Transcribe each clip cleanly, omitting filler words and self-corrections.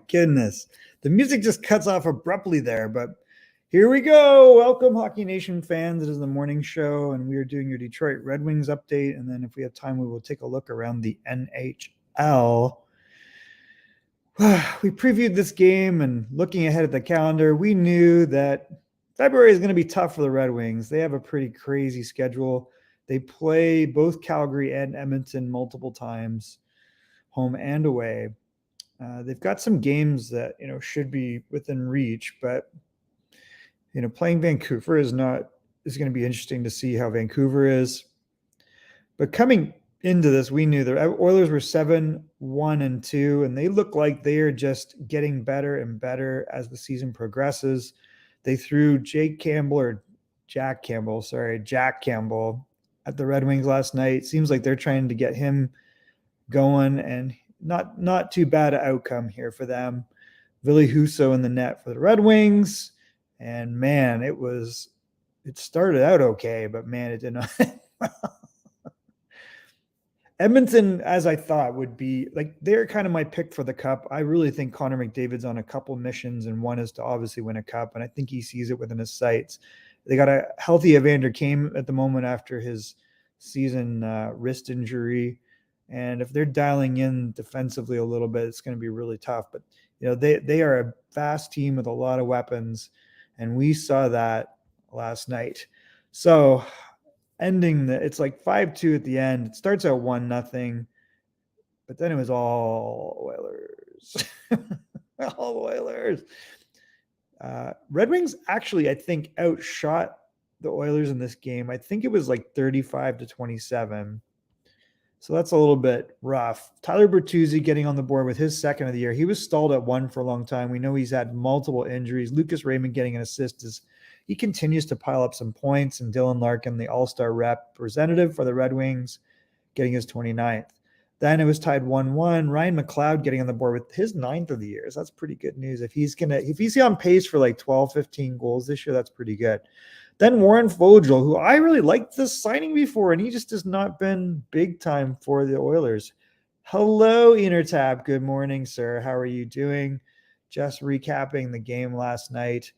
goodness. The music just cuts off abruptly there, but here we go. Welcome, Hockey Nation fans. It is the morning show, and we are doing your Detroit Red Wings update. And then if we have time, we will take a look around the NHL. We previewed this game, and looking ahead at the calendar, we knew that February is going to be tough for the Red Wings. They have a pretty crazy schedule. They play both Calgary and Edmonton multiple times, home and away. They've got some games that, should be within reach, but, playing Vancouver is going to be interesting to see how Vancouver is. But coming into this, we knew the Oilers were 7-1-2, and they look like they are just getting better and better as the season progresses. They threw Jack Campbell at the Red Wings last night. Seems like they're trying to get him going, and not too bad an outcome here for them. Ville Husso in the net for the Red Wings, and man, it started out okay, but man, it did not. Edmonton, as I thought, would be they're kind of my pick for the cup. I really think Connor McDavid's on a couple missions, and one is to obviously win a cup, and I think he sees it within his sights. They got a healthy Evander Kane at the moment after his season wrist injury, and if they're dialing in defensively a little bit, it's going to be really tough. But they are a fast team with a lot of weapons, and we saw that last night. So it's like 5-2 at the end. It starts out 1-0, but then it was all Oilers. All Oilers. Red Wings actually, I think, outshot the Oilers in this game. I think it was like 35-27. So that's a little bit rough. Tyler Bertuzzi getting on the board with his second of the year. He was stalled at one for a long time. We know he's had multiple injuries. Lucas Raymond getting an assist as he continues to pile up some points, and Dylan Larkin, the all-star representative for the Red Wings, getting his 29th. Then it was tied 1-1. Ryan McLeod getting on the board with his 9th of the year. So that's pretty good news. If he's on pace for like 12, 15 goals this year, that's pretty good. Then Warren Foegele, who I really liked this signing before, and he just has not been big time for the Oilers. Hello, Intertab. Good morning, sir. How are you doing? Just recapping the game last night.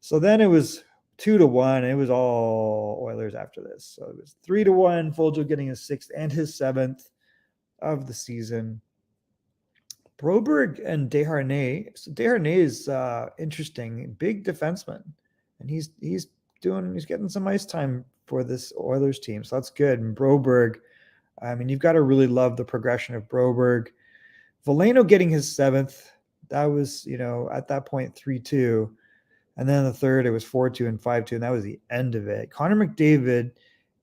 So then it was 2-1. It was all Oilers after this. So it was 3-1. Foegele getting his 6th and his 7th of the season. Broberg and Desharnais. So Desharnais is interesting, big defenseman, and he's getting some ice time for this Oilers team. So that's good. And Broberg, you've got to really love the progression of Broberg. Veleno getting his 7th. That was, at that point 3-2. And then the third, it was 4-2 and 5-2, and that was the end of it. Connor McDavid,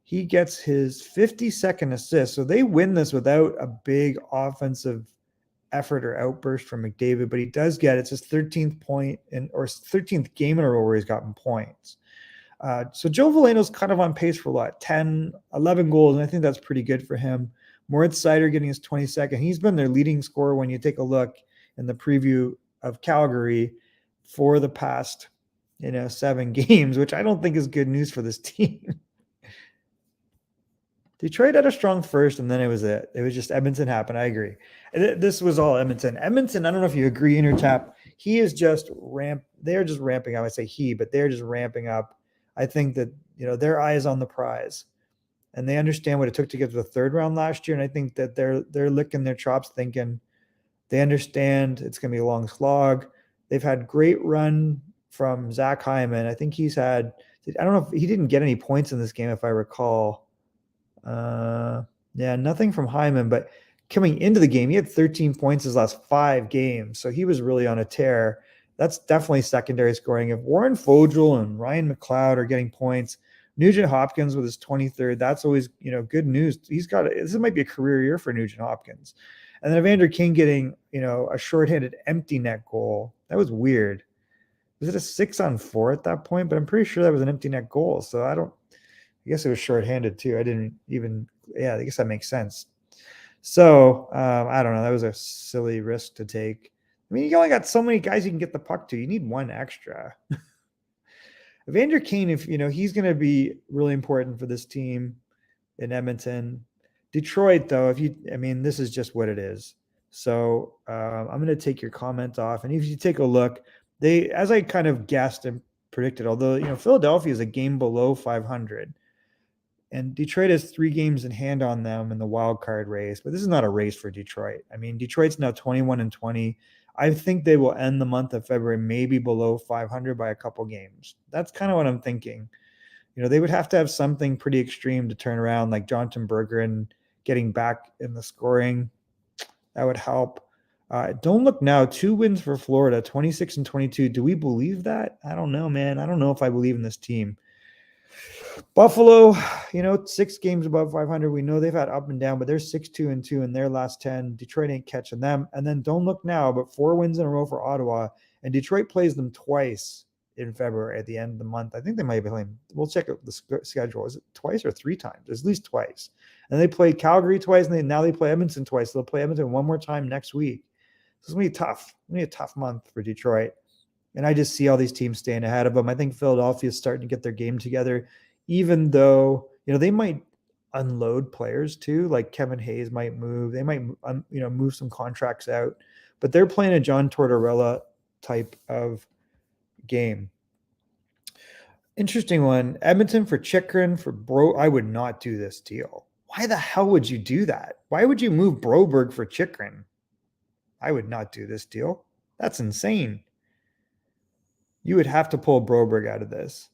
he gets his 52nd assist. So they win this without a big offensive effort or outburst from McDavid, but he does it's his 13th point or 13th game in a row where he's gotten points. So Joe Veleno's kind of on pace for 10, 11 goals, and I think that's pretty good for him. Moritz Seider getting his 22nd. He's been their leading scorer when you take a look in the preview of Calgary for the past 7 games, which I don't think is good news for this team. Detroit had a strong first, and then it was just Edmonton happened. I agree. This was all Edmonton. Edmonton, I don't know if you agree, Intertap. He is just they're just ramping up. I say he, but they're just ramping up. I think that, their eye is on the prize, and they understand what it took to get to the third round last year. And I think that they're licking their chops, thinking they understand it's going to be a long slog. They've had great run from Zach Hyman. I think he's had, I don't know if he didn't get any points in this game, if I recall. Nothing from Hyman, but coming into the game, he had 13 points his last 5 games. So he was really on a tear. That's definitely secondary scoring. If Warren Foegele and Ryan McLeod are getting points, Nugent-Hopkins with his 23rd, that's always, good news. This might be a career year for Nugent-Hopkins. And then Evander Kane getting, a shorthanded empty net goal. That was weird. Was it a 6-on-4 at that point? But I'm pretty sure that was an empty net goal. So I guess it was shorthanded too. I guess that makes sense. So I don't know. That was a silly risk to take. You only got so many guys you can get the puck to. You need one extra. Evander Kane, if he's going to be really important for this team in Edmonton. Detroit, though, this is just what it is. So I'm going to take your comment off. And if you take a look, they, as I kind of guessed and predicted, although, Philadelphia is a game below 500 and Detroit has 3 games in hand on them in the wild card race, but this is not a race for Detroit. I mean, Detroit's now 21-20. I think they will end the month of February maybe below 500 by a couple games. That's kind of what I'm thinking. They would have to have something pretty extreme to turn around, like Jonathan Berggren getting back in the scoring. That would help. Don't look now. 2 wins for Florida, 26-22. Do we believe that? I don't know, man. I don't know if I believe in this team. Buffalo, 6 games above 500. We know they've had up and down, but they're 6-2-2 in their last 10. Detroit ain't catching them. And then don't look now, but 4 wins in a row for Ottawa. And Detroit plays them twice in February at the end of the month. I think they might be playing. We'll check out the schedule. Is it twice or 3 times? At least twice. And they play Calgary twice, and now they play Edmonton twice. So they'll play Edmonton one more time next week. So it's going to be tough. It's going to be a tough month for Detroit. And I just see all these teams staying ahead of them. I think Philadelphia is starting to get their game together, even though, they might unload players too. Like Kevin Hayes might move. They might, move some contracts out. But they're playing a John Tortorella type of game. Interesting one. Edmonton for Chychrun, for Bro. I would not do this deal. Why the hell would you do that? Why would you move Broberg for Chychrun? I would not do this deal. That's insane. You would have to pull Broberg out of this.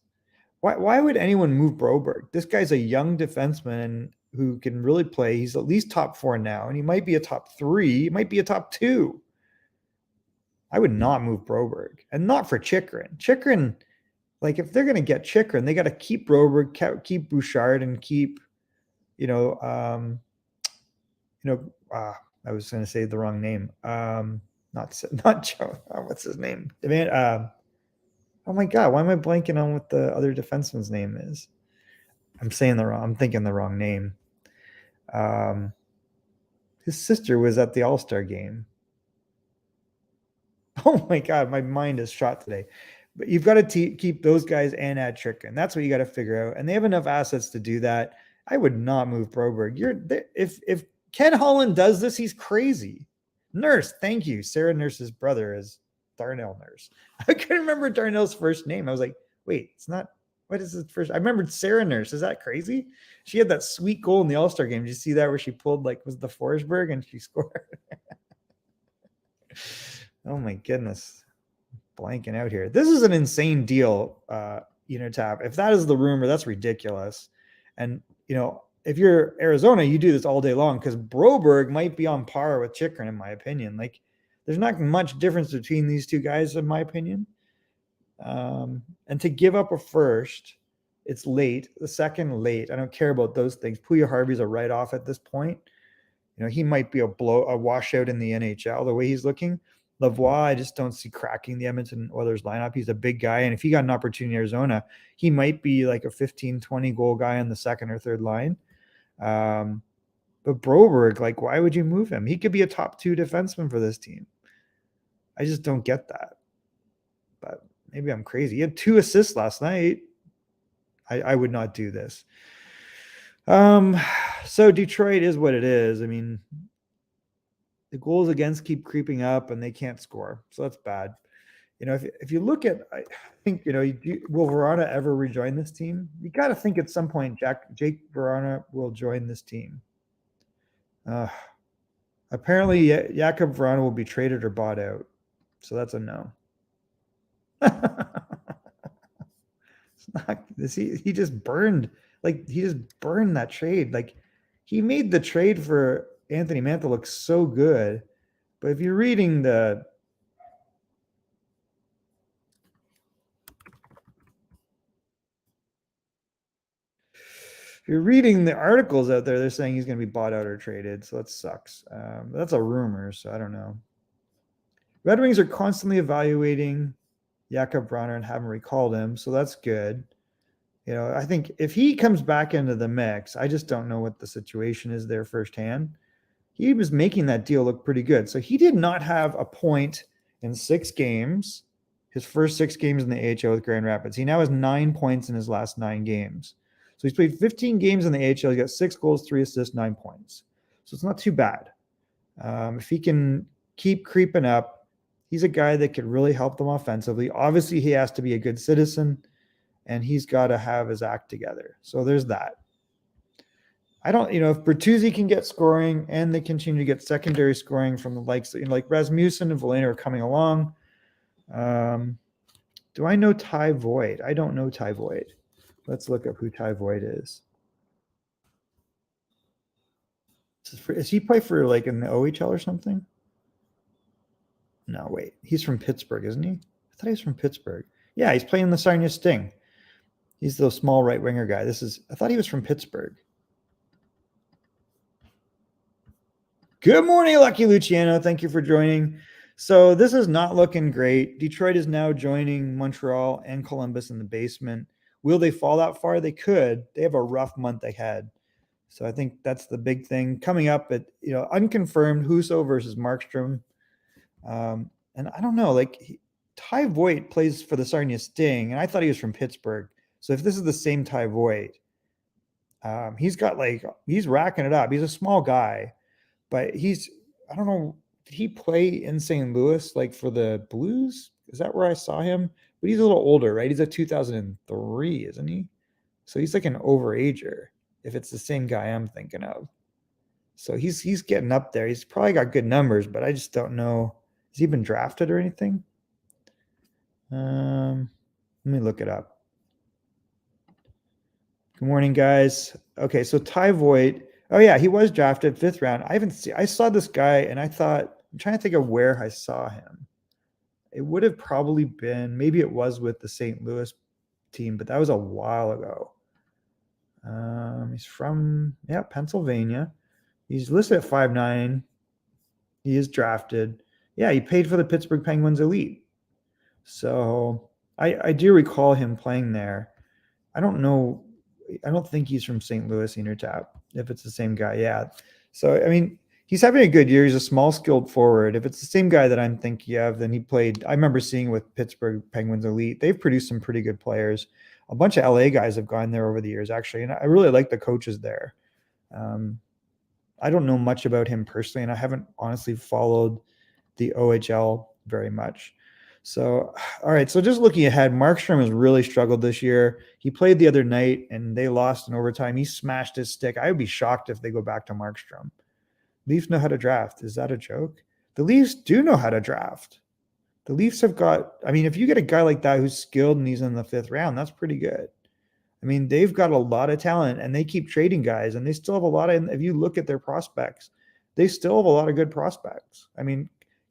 Why would anyone move Broberg? This guy's a young defenseman who can really play. He's at least top 4 now, and he might be a top 3. He might be a top 2. I would not move Broberg, and not for Chychrun. Chychrun, like if they're going to get Chychrun, they got to keep Broberg, keep Bouchard, and keep, I was going to say the wrong name. Not Joe. What's his name? Oh my God, why am I blanking on what the other defenseman's name is? I'm thinking the wrong name. His sister was at the All-Star game. Oh my God, my mind is shot today. But you've got to keep those guys and add Chychrun. That's what you got to figure out. And they have enough assets to do that. I would not move Broberg. If Ken Holland does this, he's crazy. Nurse, thank you. Sarah Nurse's brother is Darnell Nurse. I couldn't remember Darnell's first name. I was like, wait, it's not. What is his first? I remembered Sarah Nurse. Is that crazy? She had that sweet goal in the All-Star game. Did you see that where she pulled was the Forsberg and she scored? Oh my goodness. Blanking out here. This is an insane deal, Tap. If that is the rumor, that's ridiculous. And, if you're Arizona, you do this all day long because Broberg might be on par with Chychrun, in my opinion. There's not much difference between these two guys, in my opinion. And to give up a first, it's late. The second, late. I don't care about those things. Puya Harvey's a write-off at this point. He might be a washout in the NHL the way he's looking. Lavoie, I just don't see cracking the Edmonton Oilers lineup. He's a big guy, and if he got an opportunity in Arizona, he might be like a 15, 20 goal guy on the second or third line. But Broberg, why would you move him? He could be a top 2 defenseman for this team. I just don't get that. But maybe I'm crazy. He had 2 assists last night. I would not do this. So Detroit is what it is. I mean, the goals against keep creeping up and they can't score. So that's bad. If you look at, I think, will Verona ever rejoin this team? You got to think at some point Jake Verona will join this team. Apparently Jakub Verona will be traded or bought out. So that's a no. It's not this. He just burned, that trade. He made the trade for Anthony Mantha look so good. But if you're reading the articles out there, they're saying he's going to be bought out or traded. So that sucks. That's a rumor, so I don't know. Red Wings are constantly evaluating Jakub Bronner and haven't recalled him, so that's good. I think if he comes back into the mix, I just don't know what the situation is there firsthand. He was making that deal look pretty good. So he did not have a point in 6 games, his first 6 games in the AHL with Grand Rapids. He now has 9 points in his last 9 games. So he's played 15 games in the AHL. He's got 6 goals, 3 assists, 9 points. So it's not too bad. If he can keep creeping up, he's a guy that could really help them offensively. Obviously, he has to be a good citizen, and he's got to have his act together. So there's that. I don't, if Bertuzzi can get scoring and they continue to get secondary scoring from the likes, like Rasmussen and Veleno are coming along. Do I know Ty Void? I don't know Ty Void. Let's look up who Ty Void is. Is he play for like in the OHL or something? No, wait. He's from Pittsburgh, isn't he? I thought he was from Pittsburgh. Yeah, he's playing the Sarnia Sting. He's the small right winger guy. I thought he was from Pittsburgh. Good morning, Lucky Luciano. Thank you for joining. So this is not looking great. Detroit is now joining Montreal and Columbus in the basement. Will they fall that far? They could. They have a rough month ahead. So I think that's the big thing coming up at, unconfirmed Husso versus Markstrom. And I don't know, Ty Voigt plays for the Sarnia Sting, and I thought he was from Pittsburgh. So if this is the same Ty Voigt, he's racking it up. He's a small guy, but I don't know, did he play in St. Louis, for the Blues? Is that where I saw him? But he's a little older, right? He's a 2003, isn't he? So he's like an overager, if it's the same guy I'm thinking of. So he's getting up there. He's probably got good numbers, but I just don't know. Has he been drafted or anything? Let me look it up. Good morning, guys. Okay, so Ty Voigt. Oh yeah, he was drafted 5th round. I saw this guy and I thought, I'm trying to think of where I saw him. It would have probably been, maybe it was with the St. Louis team, but that was a while ago. He's from, Pennsylvania. He's listed at 5'9". He is drafted. Yeah, he paid for the Pittsburgh Penguins elite. So I do recall him playing there. I don't know. I don't think he's from St. Louis Intertap, if it's the same guy. Yeah. So, he's having a good year. He's a small, skilled forward. If it's the same guy that I'm thinking of, then he played. I remember seeing with Pittsburgh Penguins elite. They've produced some pretty good players. A bunch of LA guys have gone there over the years, actually. And I really like the coaches there. I don't know much about him personally, and I haven't honestly followed the OHL very much. So, all right. So just looking ahead, Markstrom has really struggled this year. He played the other night and they lost in overtime. He smashed his stick. I would be shocked if they go back to Markstrom. Leafs know how to draft. Is that a joke? The Leafs do know how to draft. The Leafs have got, if you get a guy like that who's skilled and he's in the 5th round, that's pretty good. They've got a lot of talent and they keep trading guys and they still have a lot of, if you look at their prospects, they still have a lot of good prospects.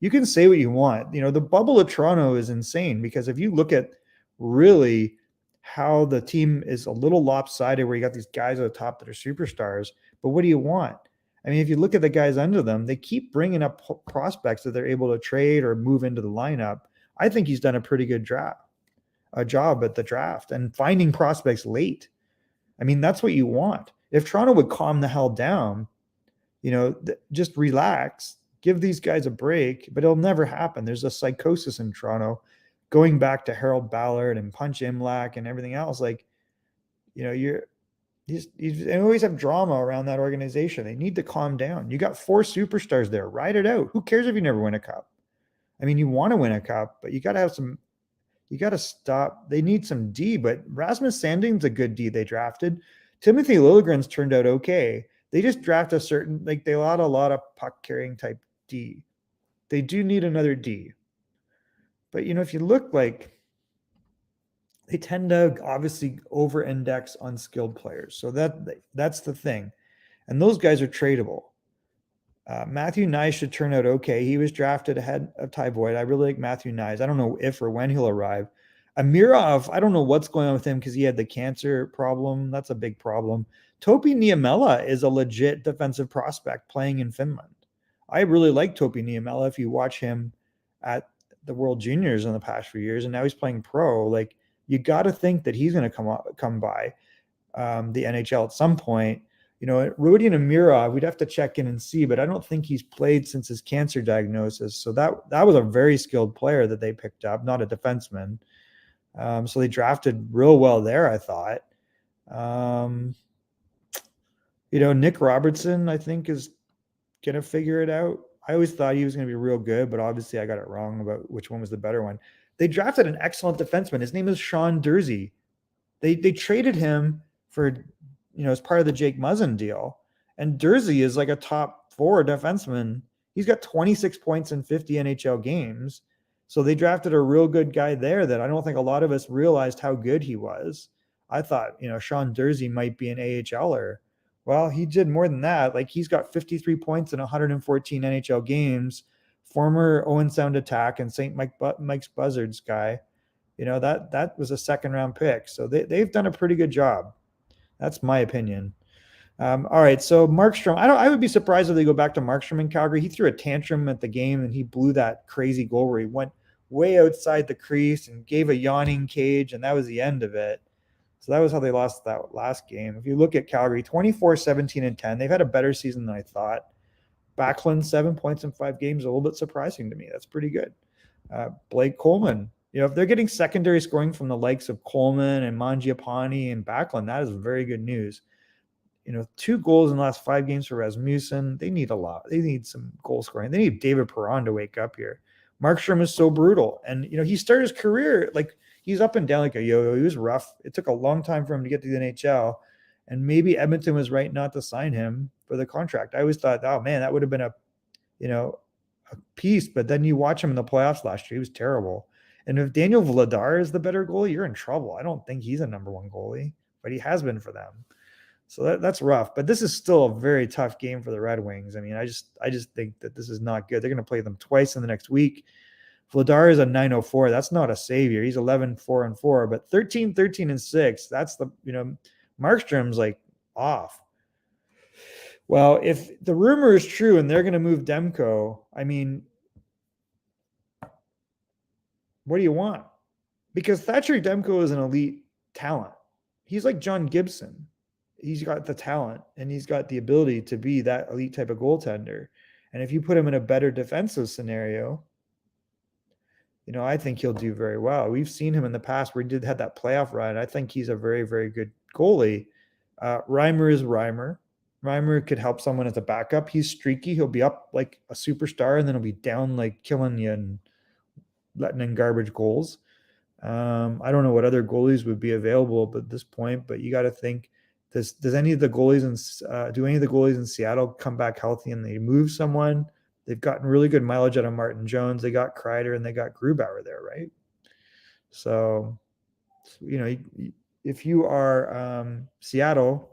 You can say what you want. The bubble of Toronto is insane because if you look at really how the team is a little lopsided where you got these guys at the top that are superstars, but what do you want? If you look at the guys under them, they keep bringing up prospects that they're able to trade or move into the lineup. I think he's done a pretty good job at the draft and finding prospects late. That's what you want. If Toronto would calm the hell down, just relax, give these guys a break, but it'll never happen. There's a psychosis in Toronto going back to Harold Ballard and Punch Imlach and everything else. You always have drama around that organization. They need to calm down. You got 4 superstars there. Ride it out. Who cares if you never win a cup? You want to win a cup, but you got to stop. They need some D, but Rasmus Sandin's a good D they drafted. Timothy Liljegren's turned out okay. They just draft a certain, they allowed a lot of puck carrying type D. They do need another D. But, if you look they tend to obviously over-index on skilled players. So that's the thing. And those guys are tradable. Matthew Nyes should turn out okay. He was drafted ahead of Ty Voigt. I really like Matthew Nyes. I don't know if or when he'll arrive. Amirov, I don't know what's going on with him because he had the cancer problem. That's a big problem. Topi Niemela is a legit defensive prospect playing in Finland. I really like Topi Niemela if you watch him at the World Juniors in the past few years, and now he's playing pro. You got to think that he's going to come by the NHL at some point. Rodion Amirov, we'd have to check in and see, but I don't think he's played since his cancer diagnosis. So that was a very skilled player that they picked up, not a defenseman. So they drafted real well there, I thought. Nick Robertson, I think, is going to figure it out. I always thought he was going to be real good, but obviously I got it wrong about which one was the better one. They drafted an excellent defenseman. His name is Sean Durzi. They traded him for, as part of the Jake Muzzin deal. And Durzi is like a top 4 defenseman. He's got 26 points in 50 NHL games. So they drafted a real good guy there that I don't think a lot of us realized how good he was. I thought, Sean Durzi might be an AHLer. Well, he did more than that. Like, he's got 53 points in 114 NHL games. Former Owen Sound Attack and St. Mike's Buzzards guy. That was a second round pick. So they've done a pretty good job. That's my opinion. All right. So Markstrom, I would be surprised if they go back to Markstrom in Calgary. He threw a tantrum at the game and he blew that crazy goal where he went way outside the crease and gave a yawning cage. And that was the end of it. So that was how they lost that last game. If you look at Calgary, 24, 17, and 10, they've had a better season than I thought. Backlund, 7 points in 5 games, a little bit surprising to me. That's pretty good. Blake Coleman, if they're getting secondary scoring from the likes of Coleman and Mangiapane and Backlund, that is very good news. 2 goals in the last 5 games for Rasmussen. They need a lot. They need some goal scoring. They need David Perron to wake up here. Markstrom is so brutal. And, he started his career, like, he's up and down like a yo-yo. He was rough. It took a long time for him to get to the NHL. And maybe Edmonton was right not to sign him for the contract. I always thought, oh, man, that would have been a piece. But then you watch him in the playoffs last year. He was terrible. And if Daniel Vladar is the better goalie, you're in trouble. I don't think he's a number 1 goalie, but he has been for them. So that's rough. But this is still a very tough game for the Red Wings. I mean, I just think that this is not good. They're going to play them twice in the next week. Vladar is a 904. That's not a savior. He's 11-4-4, but 13-13-6. That's the, Markstrom's like off. Well, if the rumor is true and they're going to move Demko, I mean, what do you want? Because Thatcher Demko is an elite talent. He's like John Gibson. He's got the talent and he's got the ability to be that elite type of goaltender. And if you put him in a better defensive scenario, I think he'll do very well. We've seen him in the past where he did have that playoff run. I think he's a very, very good goalie. Reimer is Reimer. Reimer could help someone as a backup. He's streaky. He'll be up like a superstar and then he'll be down like killing you and letting in garbage goals. I don't know what other goalies would be available at this point, but you got to think, does any of the goalies in Seattle come back healthy and they move someone? They've gotten really good mileage out of Martin Jones. They got Kreider and they got Grubauer there, right? So if you are Seattle,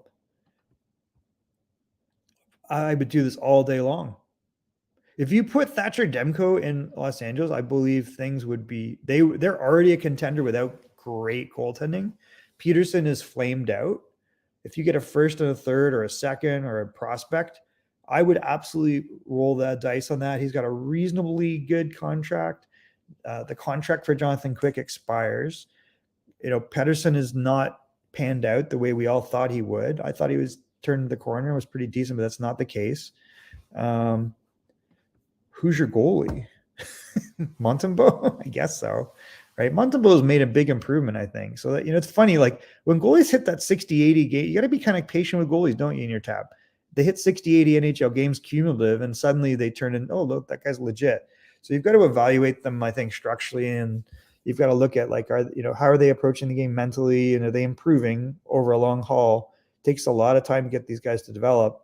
I would do this all day long. If you put Thatcher Demko in Los Angeles, I believe things would be they're already a contender without great goaltending. Peterson is flamed out. If you get a first and a third or a second or a prospect, I would absolutely roll the dice on that. He's got a reasonably good contract. The contract for Jonathan Quick expires. Pettersson is not panned out the way we all thought he would. I thought he was turned the corner, was pretty decent, but that's not the case. Who's your goalie? Montembeault? I guess so. Right? Montembeault has made a big improvement, I think. So that, it's funny, like when goalies hit that 60-80 gate, you got to be kind of patient with goalies, don't you, in your tab? They hit 60-80 NHL games cumulative, and suddenly they turn in, oh, look, that guy's legit. So you've got to evaluate them, I think, structurally, and you've got to look at, like, how are they approaching the game mentally, and are they improving over a long haul? It takes a lot of time to get these guys to develop.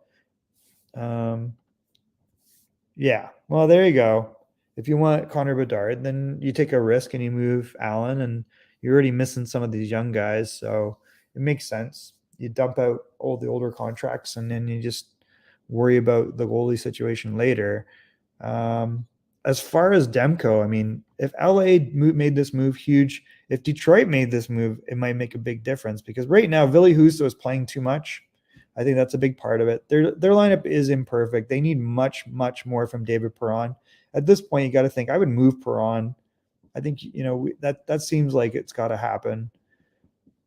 Yeah, well, there you go. If you want Connor Bedard, then you take a risk and you move Allen, and you're already missing some of these young guys, so it makes sense. You dump out all the older contracts, and then you just worry about the goalie situation later. As far as Demko, I mean, if LA made this move, huge. If Detroit made this move, it might make a big difference, because right now, Ville Husso is playing too much. I think that's a big part of it. Their lineup is imperfect. They need much, much more from David Perron. At this point, you got to think, I would move Perron. I think, that seems like it's got to happen.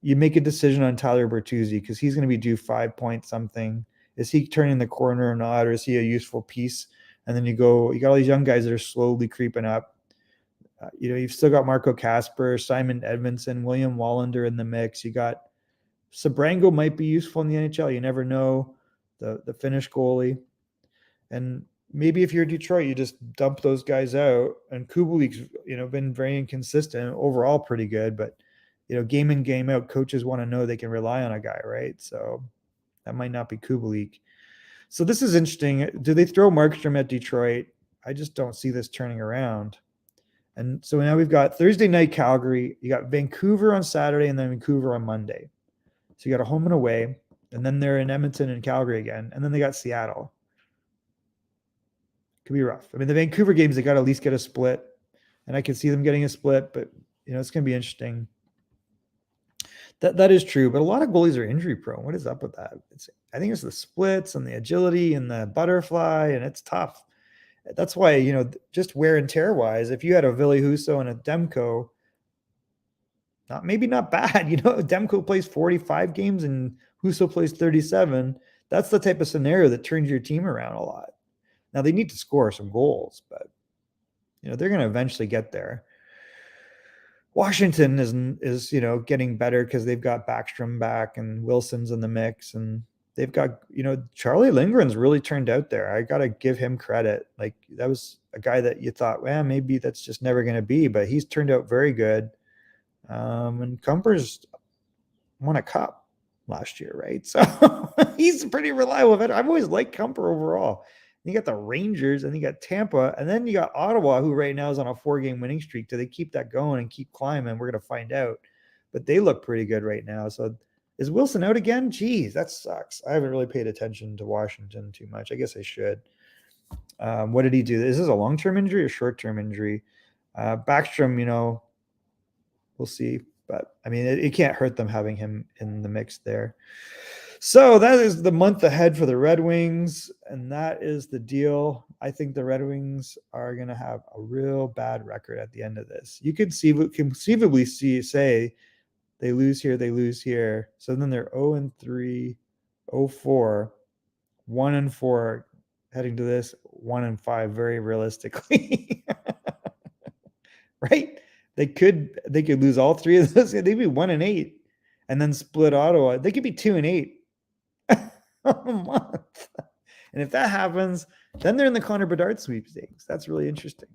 You make a decision on Tyler Bertuzzi because he's going to be due 5 point something. Is he turning the corner or not, or is he a useful piece? And then you got all these young guys that are slowly creeping up. You've still got Marco Kasper, Simon Edmondson, William Wallander in the mix. You got Sabrango might be useful in the NHL. You never know, the Finnish goalie. And maybe if you're Detroit, you just dump those guys out. And Kubalik's, been very inconsistent, overall pretty good, but game in, game out, coaches want to know they can rely on a guy, right? So that might not be Kubalik. So this is interesting. Do they throw Markstrom at Detroit? I just don't see this turning around. And so now we've got Thursday night Calgary. You got Vancouver on Saturday and then Vancouver on Monday. So you got a home and away, and then they're in Edmonton and Calgary again, and then they got Seattle. Could be rough. I mean, the Vancouver games, they got to at least get a split, and I can see them getting a split, but it's going to be interesting. That is true, but a lot of goalies are injury prone. What is up with that? I think it's the splits and the agility and the butterfly, and it's tough. That's why, just wear and tear wise, if you had a Ville Husso and a Demko, maybe not bad. Demko plays 45 games and Husso plays 37. That's the type of scenario that turns your team around a lot. Now they need to score some goals, but they're going to eventually get there. Washington is getting better because they've got Backstrom back and Wilson's in the mix, and they've got Charlie Lindgren's really turned out there. I got to give him credit. Like, that was a guy that you thought, well, maybe that's just never going to be, but he's turned out very good. And Kumper's won a cup last year, right? So he's pretty reliable. I've always liked Kumper overall. And you got the Rangers, and you got Tampa, and then you got Ottawa, who right now is on a 4-game winning streak. Do they keep that going and keep climbing? We're going to find out. But they look pretty good right now. So is Wilson out again? Geez, that sucks. I haven't really paid attention to Washington too much. I guess I should. What did he do? Is this a long-term injury or short-term injury? Backstrom, we'll see. But, I mean, it can't hurt them having him in the mix there. So that is the month ahead for the Red Wings, and that is the deal. I think the Red Wings are going to have a real bad record at the end of this. You could conceivably say they lose here. So then they're 0-3, 0-4, 1-4, heading to this 1-5 very realistically. Right? They could lose all three of those. They'd be 1-8 and then split Ottawa. They could be 2-8 a month. And if that happens, then they're in the Connor Bedard sweepstakes. That's really interesting.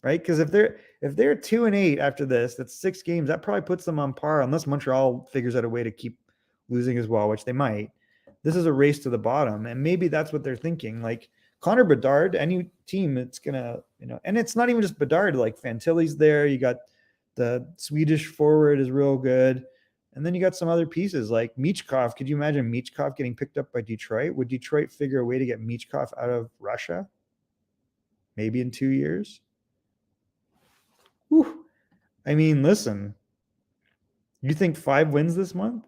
Right? Because if they're 2-8 after this, that's 6 games. That probably puts them on par, unless Montreal figures out a way to keep losing as well, which they might. This is a race to the bottom, and maybe that's what they're thinking. Like Connor Bedard, any team, it's gonna, and it's not even just Bedard. Like Fantilli's there. You got the Swedish forward is real good, and then you got some other pieces like Michkov. Could you imagine Michkov getting picked up by Detroit? Would Detroit figure a way to get Michkov out of Russia? Maybe in 2 years. Whew. I mean, listen, you think 5 wins this month?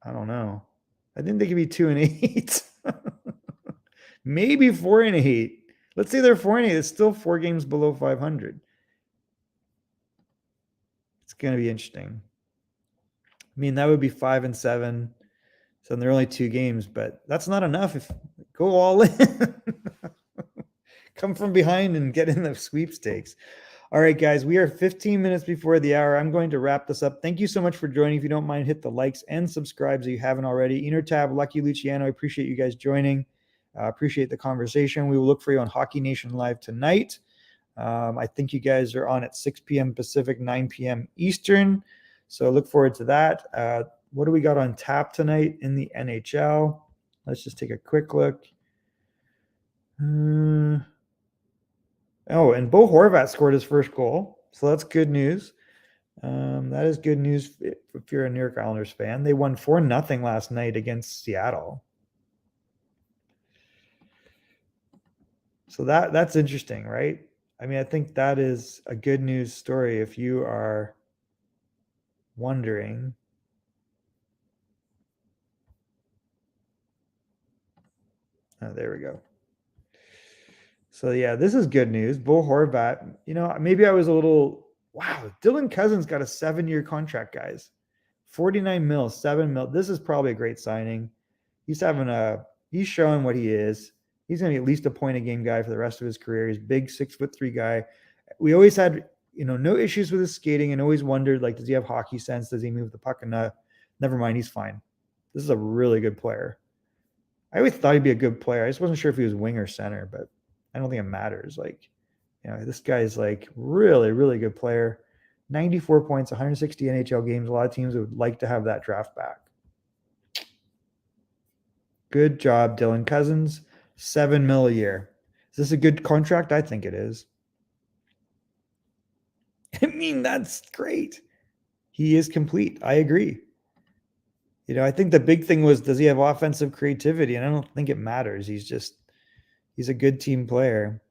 I don't know. I think they could be 2-8. Maybe 4-8. Let's say they're 4-8. It's still 4 games below 500. It's going to be interesting. I mean, that would be 5-7. So they're only 2 games, but that's not enough. If go all in. Come from behind and get in the sweepstakes. All right, guys, we are 15 minutes before the hour. I'm going to wrap this up. Thank you so much for joining. If you don't mind, hit the likes and subscribes if you haven't already. Tab, Lucky Luciano, I appreciate you guys joining. Appreciate the conversation. We will look for you on Hockey Nation Live tonight. I think you guys are on at 6 p.m. Pacific, 9 p.m. Eastern. So look forward to that. What do we got on tap tonight in the NHL? Let's just take a quick look. Oh, and Bo Horvat scored his first goal. So that's good news. That is good news if you're a New York Islanders fan. They won 4-0 last night against Seattle. So that's interesting, right? I mean, I think that is a good news story if you are wondering. Oh, there we go. So, yeah, this is good news. Bo Horvat, maybe I was a little, wow, Dylan Cousins got a 7-year contract, guys. 49 mil, 7 mil. This is probably a great signing. He's showing what he is. He's going to be at least a point a game guy for the rest of his career. He's a big 6'3" guy. We always had, no issues with his skating and always wondered, like, does he have hockey sense? Does he move the puck enough? Never mind, he's fine. This is a really good player. I always thought he'd be a good player. I just wasn't sure if he was wing or center, but I don't think it matters. Like, this guy's like really, really good player. 94 points, 160 NHL games. A lot of teams would like to have that draft back. Good job, Dylan Cousins. $7 million a year. Is this a good contract? I think it is. I mean, that's great. He is complete. I agree. I think the big thing was, does he have offensive creativity? And I don't think it matters. He's a good team player.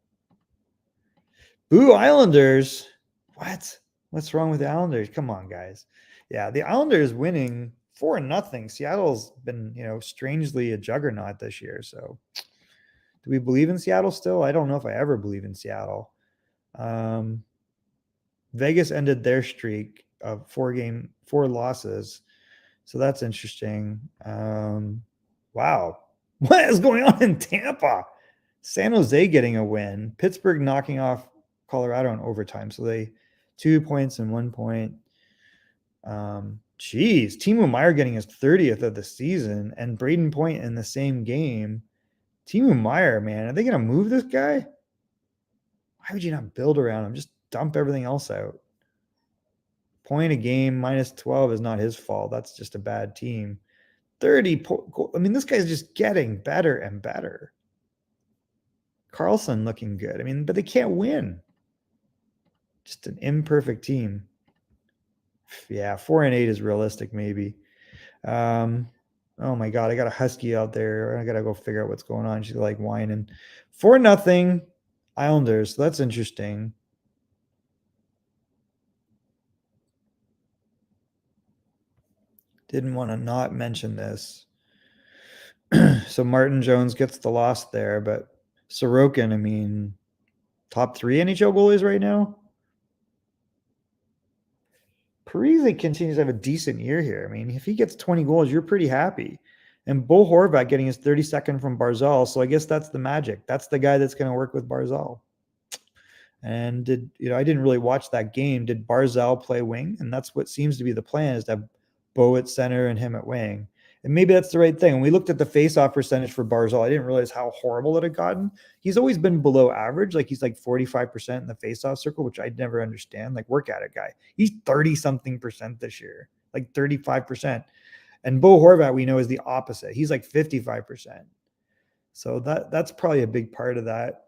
Boo, Islanders. What? What's wrong with the Islanders? Come on, guys. Yeah, the Islanders winning 4-0. Seattle's been, strangely a juggernaut this year. So do we believe in Seattle still? I don't know if I ever believe in Seattle. Vegas ended their streak of 4 losses. So that's interesting. Wow. What is going on in Tampa? San Jose getting a win. Pittsburgh knocking off Colorado in overtime. So they 2 points and 1 point. Timo Meier getting his 30th of the season and Braden Point in the same game. Timo Meier, man, are they going to move this guy? Why would you not build around him? Just dump everything else out. Point a game, -12 is not his fault. That's just a bad team. 30. I mean, this guy's just getting better and better. Carlson looking good. I mean, but they can't win. Just an imperfect team. Yeah, 4-8 is realistic, maybe. Oh my God, I got a husky out there. I gotta go figure out what's going on. She's like whining. 4-0 Islanders. So that's interesting. Didn't want to not mention this. So Martin Jones gets the loss there, but Sorokin, I mean, top 3 NHL goalies right now. Parise continues to have a decent year here. I mean, if he gets 20 goals, you're pretty happy. And Bo Horvat getting his 32nd from Barzal. So I guess that's the magic. That's the guy that's going to work with Barzal. And I didn't really watch that game. Did Barzal play wing? And that's what seems to be the plan, is to have Bo at center and him at wing. And maybe that's the right thing. When we looked at the face-off percentage for Barzal, I didn't realize how horrible it had gotten. He's always been below average. Like, he's like 45% in the face-off circle, which I'd never understand. Like, work at it, guy. He's 30-something% this year, like 35%. And Bo Horvat, we know, is the opposite. He's like 55%. So that's probably a big part of that.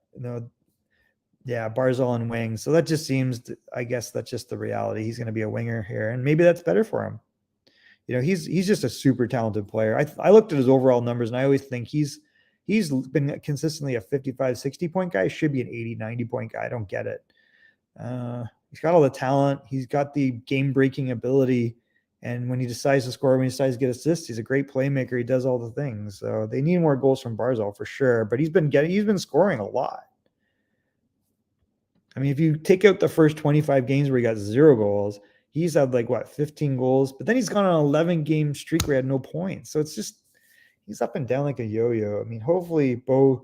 Yeah, Barzal and wing. So that just seems, I guess that's just the reality. He's going to be a winger here, and maybe that's better for him. He's just a super talented player. I looked at his overall numbers, and I always think he's been consistently a 55, 60 point guy. Should be an 80, 90 point guy. I don't get it. He's got all the talent. He's got the game breaking ability. And when he decides to score, when he decides to get assists, he's a great playmaker. He does all the things. So they need more goals from Barzal for sure. But he's been scoring a lot. I mean, if you take out the first 25 games where he got 0 goals, he's had 15 goals, but then he's gone on an 11-game streak where he had no points. So it's just, he's up and down like a yo-yo. I mean, hopefully Bo's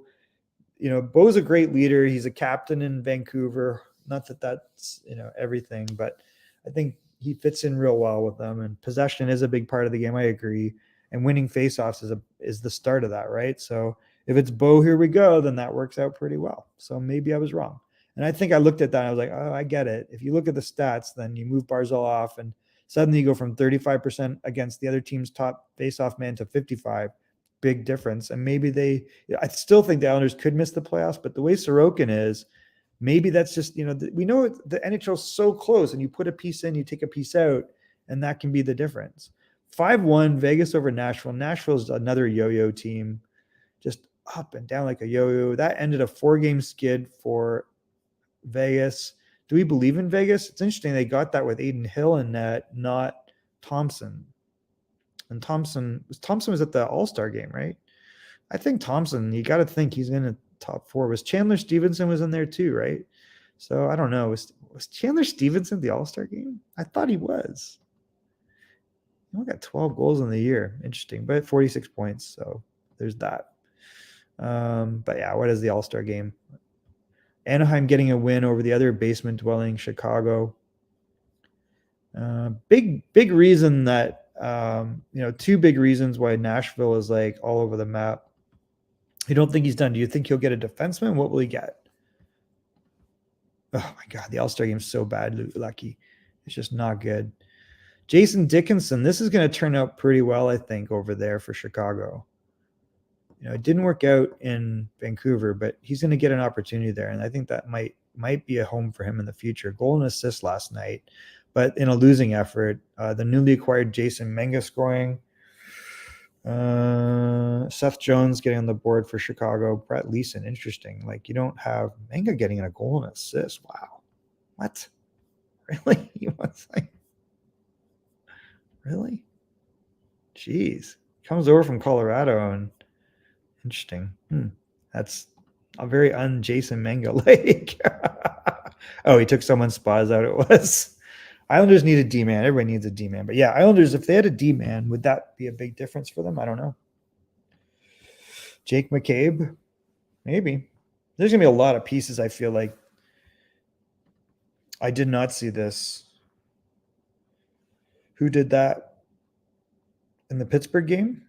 a great leader. He's a captain in Vancouver. Not that that's, everything, but I think he fits in real well with them, and possession is a big part of the game. I agree. And winning faceoffs is the start of that, right? So if it's Bo, here we go, then that works out pretty well. So maybe I was wrong. And I think I looked at that and I was like, oh, I get it. If you look at the stats, then you move Barzal off and suddenly you go from 35% against the other team's top faceoff man to 55. Big difference. And maybe I still think the Islanders could miss the playoffs, but the way Sorokin is, maybe that's just, we know the NHL is so close, and you put a piece in, you take a piece out, and that can be the difference. 5-1 Vegas over Nashville. Nashville's another yo-yo team, just up and down like a yo-yo. That ended a 4-game skid for Vegas. Do we believe in Vegas? It's interesting. They got that with Aiden Hill in net, not Thompson. And Thompson was at the All-Star game, right? I think Thompson, you got to think he's in the top 4. Was Chandler Stevenson was in there too, right? So I don't know. Was Chandler Stevenson at the All-Star game? I thought he was. He only got 12 goals in the year. Interesting, but 46 points. So there's that. But yeah, what is the All-Star game? Anaheim getting a win over the other basement-dwelling Chicago. Big reason that, 2 big reasons why Nashville is all over the map. You don't think he's done? Do you think he'll get a defenseman? What will he get? Oh my God, the All-Star game's so bad, Lucky. It's just not good. Jason Dickinson, this is going to turn out pretty well, I think, over there for Chicago. It didn't work out in Vancouver, but he's going to get an opportunity there, and I think that might be a home for him in the future. Goal and assist last night, but in a losing effort. The newly acquired Jason Menga scoring. Seth Jones getting on the board for Chicago. Brett Leeson, interesting. Like, you don't have Menga getting a goal and assist. Wow. What? Really? You want to say? Really? Jeez. Comes over from Colorado and interesting. That's a very un-Jason Menga like. Oh, he took someone's spot. Is that what it was? Islanders need a D-man. Everybody needs a D-man. But yeah, Islanders, if they had a D-man, would that be a big difference for them? I don't know. Jake McCabe? Maybe. There's going to be a lot of pieces, I feel like. I did not see this. Who did that in the Pittsburgh game?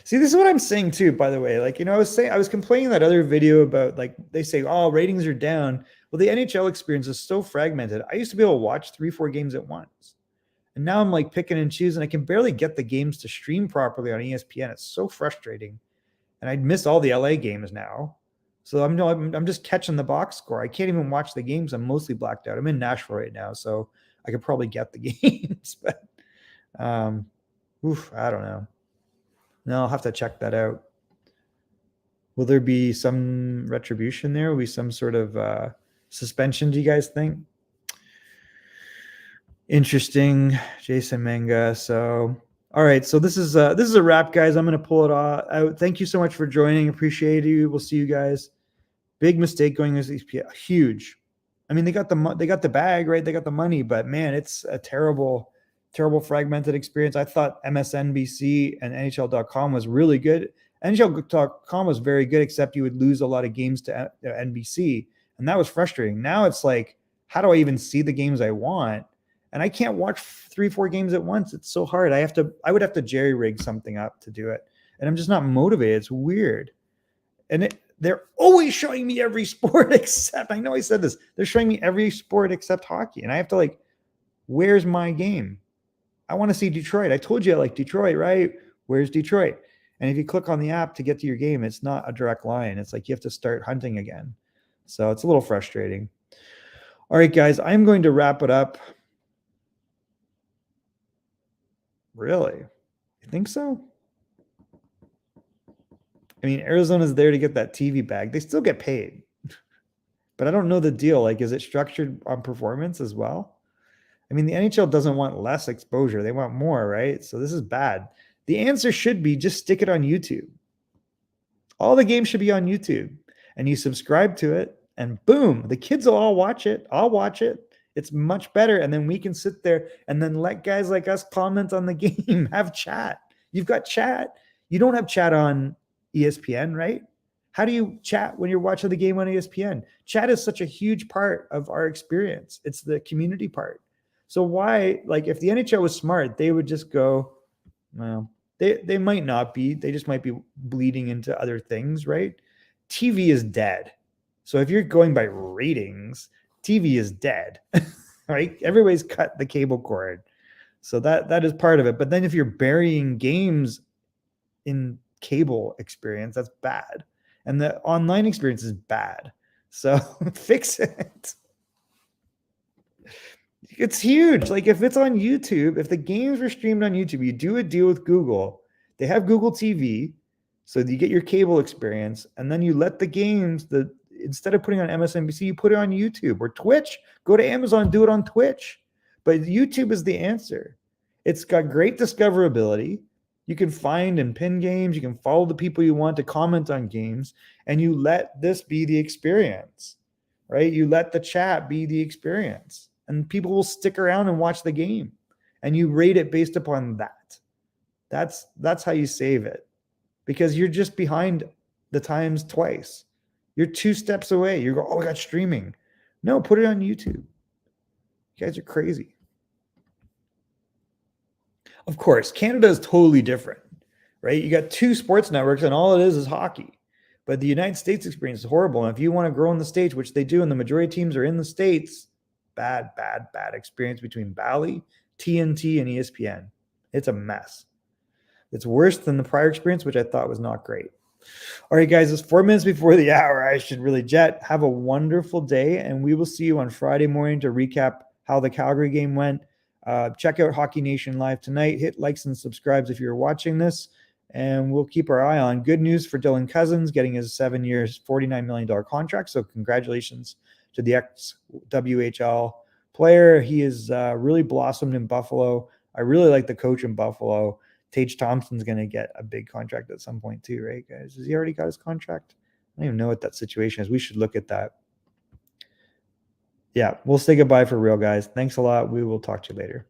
See, this is what I'm saying too, by the way. Like, I was complaining that other video about, like, they say, oh, ratings are down. Well, the NHL experience is so fragmented. I used to be able to watch 3-4 games at once. And now I'm like picking and choosing. I can barely get the games to stream properly on ESPN. It's so frustrating. And I'd miss all the LA games now. So I'm just catching the box score. I can't even watch the games. I'm mostly blacked out. I'm in Nashville right now, so I could probably get the games. But I don't know. No, I'll have to check that out. Will there be some retribution there? Will be some sort of suspension, do you guys think? Interesting. Jason Menga. So, all right. So this is a wrap, guys. I'm going to pull it out. Thank you so much for joining. Appreciate you. We'll see you guys. Big mistake going as ESPN. Huge. I mean, they got the bag, right? They got the money, but man, it's a terrible fragmented experience. I thought MSNBC and NHL.com was really good. NHL.com was very good, except you would lose a lot of games to NBC, and that was frustrating. Now it's like, how do I even see the games I want? And I can't watch 3-4 games at once. It's so hard. I would have to jerry rig something up to do it, and I'm just not motivated. It's weird, and they're always showing me every sport except. I know I said this. They're showing me every sport except hockey, and I have to like, where's my game? I want to see Detroit. I told you I like Detroit, right? Where's Detroit? And if you click on the app to get to your game, it's not a direct line. It's like you have to start hunting again. So it's a little frustrating. All right, guys, I'm going to wrap it up. Really? You think so? I mean, Arizona's there to get that TV bag. They still get paid. But I don't know the deal. Like, is it structured on performance as well? I mean, the NHL doesn't want less exposure. They want more, right? So this is bad. The answer should be just stick it on YouTube. All the games should be on YouTube. And you subscribe to it, and boom, the kids will all watch it. I'll watch it. It's much better. And then we can sit there and then let guys like us comment on the game, have chat. You've got chat. You don't have chat on ESPN, right? How do you chat when you're watching the game on ESPN? Chat is such a huge part of our experience. It's the community part. So why, like, if the NHL was smart, they would just go, well, they might not be. They just might be bleeding into other things, right? TV is dead. So if you're going by ratings, TV is dead, right? Everybody's cut the cable cord. So that is part of it. But then if you're burying games in cable experience, that's bad. And the online experience is bad. So fix it. It's huge. Like, if it's on YouTube, if the games were streamed on YouTube, you do a deal with Google. They have Google TV, so you get your cable experience, and then you let the games, instead of putting on MSNBC, you put it on YouTube or Twitch. Go to Amazon, do it on Twitch. But YouTube is the answer. It's got great discoverability. You can find and pin games. You can follow the people you want to comment on games, and you let this be the experience, right? You let the chat be the experience, and people will stick around and watch the game, and you rate it based upon that. That's how you save it, because you're just behind the times twice. You're 2 steps away. You go, oh, I got streaming. No, put it on YouTube. You guys are crazy. Of course, Canada is totally different. right? You got two sports networks and all it is hockey. But the United States experience is horrible. And if you want to grow in the States, which they do, and the majority of teams are in the States, bad experience between Bally, TNT, and ESPN. It's a mess. It's worse than the prior experience, which I thought was not great. All right, guys, it's 4 minutes before the hour. I should really jet. Have a wonderful day, and we will see you on Friday morning to recap how the Calgary game went. Check out Hockey Nation Live tonight. Hit likes and subscribes if you're watching this, and we'll keep our eye on. Good news for Dylan Cousins getting his 7 years, $49 million contract. So congratulations to the ex-WHL player. He has really blossomed in Buffalo. I really like the coach in Buffalo. Tage Thompson's going to get a big contract at some point too, right, guys? Has he already got his contract? I don't even know what that situation is. We should look at that. Yeah, we'll say goodbye for real, guys. Thanks a lot. We will talk to you later.